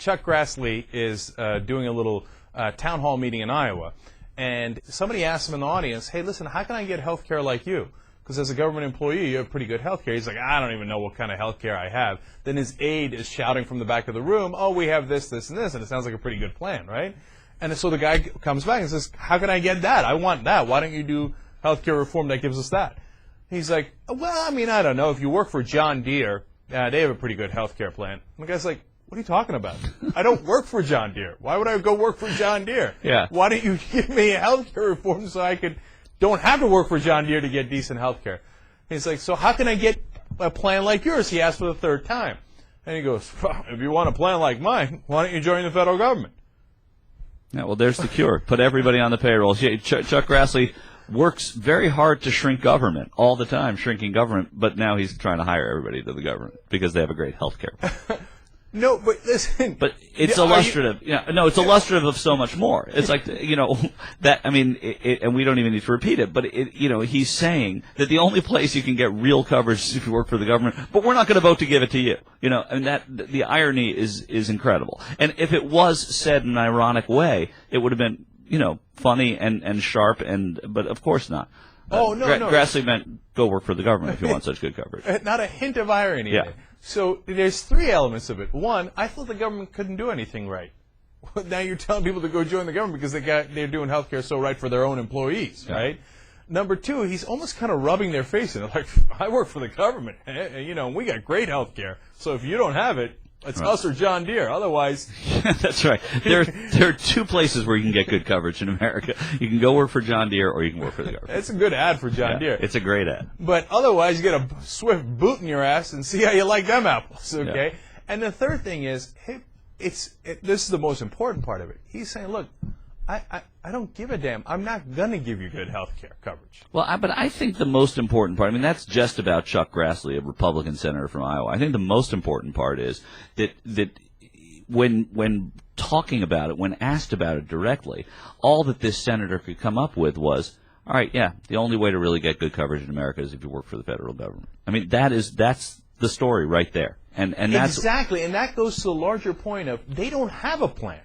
Chuck Grassley is doing a little town hall meeting in Iowa, and somebody asked him in the audience, hey, listen, how can I get health care like you? Because as a government employee, you have pretty good health care. He's like, I don't even know what kind of health care I have. Then his aide is shouting from the back of the room, oh, we have this, this, and this, and it sounds like a pretty good plan, right? And so the guy comes back and says, how can I get that? I want that. Why don't you do health care reform that gives us that? He's like, well, I mean, I don't know. If you work for John Deere, they have a pretty good health care plan. And the guy's like, what are you talking about? I don't work for John Deere. Why would I go work for John Deere? Yeah. Why don't you give me a health care reform so I don't have to work for John Deere to get decent health care? He's like, so how can I get a plan like yours? He asked for the third time. And he goes, well, if you want a plan like mine, why don't you join the federal government? Yeah, well, there's the cure. Put everybody on the payroll. Chuck Grassley works very hard to shrink government all the time, shrinking government, but now he's trying to hire everybody to the government because they have a great health care plan. No, but listen. But it's illustrative. It's illustrative of so much more. It's like, that, I mean, and we don't even need to repeat it, but he's saying that the only place you can get real coverage is if you work for the government, but we're not going to vote to give it to you. And that, the irony is incredible. And if it was said in an ironic way, it would have been, funny and sharp, but of course not. No. Grassley meant go work for the government if you want such good coverage. Not a hint of irony. Yeah. So there's three elements of it. One, I thought the government couldn't do anything right. Now you're telling people to go join the government because they're doing health care so right for their own employees, right? Number two, he's almost kind of rubbing their face in it. Like, I work for the government, we got great health care. So if you don't have it, it's us or John Deere. Otherwise, that's right. There are two places where you can get good coverage in America. You can go work for John Deere, or you can work for the government. It's a good ad for John Deere. It's a great ad. But otherwise, you get a swift boot in your ass and see how you like them apples. Okay. Yeah. And the third thing is, this is the most important part of it. He's saying, look, I don't give a damn. I'm not going to give you good health care coverage. Well, but I think the most important part, that's just about Chuck Grassley, a Republican senator from Iowa. I think the most important part is that when talking about it, when asked about it directly, all that this senator could come up with was, all right, yeah, the only way to really get good coverage in America is if you work for the federal government. That's the story right there. And that's exactly, and that goes to the larger point of they don't have a plan.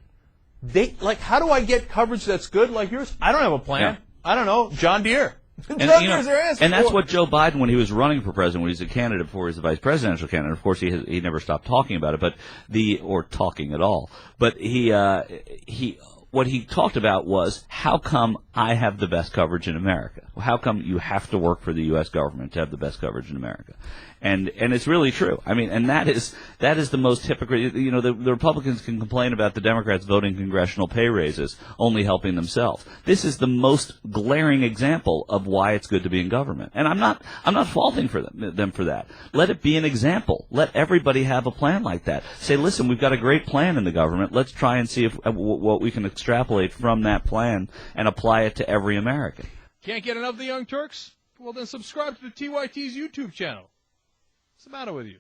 How do I get coverage that's good like yours? I don't have a plan. Yeah. I don't know. John Deere. And that's what Joe Biden, when he was running for president, when he was a candidate before he was the vice presidential candidate, of course he never stopped talking about it, or talking at all. But what he talked about was, how come I have the best coverage in America? How come you have to work for the U.S. government to have the best coverage in America? And it's really true. And that is the most hypocrite. The Republicans can complain about the Democrats voting congressional pay raises, only helping themselves. This is the most glaring example of why it's good to be in government. And I'm not faulting for them for that. Let it be an example. Let everybody have a plan like that. Say, listen, we've got a great plan in the government. Let's try and see what we can extrapolate from that plan and apply it to every American. Can't get enough of the Young Turks? Well, then subscribe to the TYT's YouTube channel. What's the matter with you?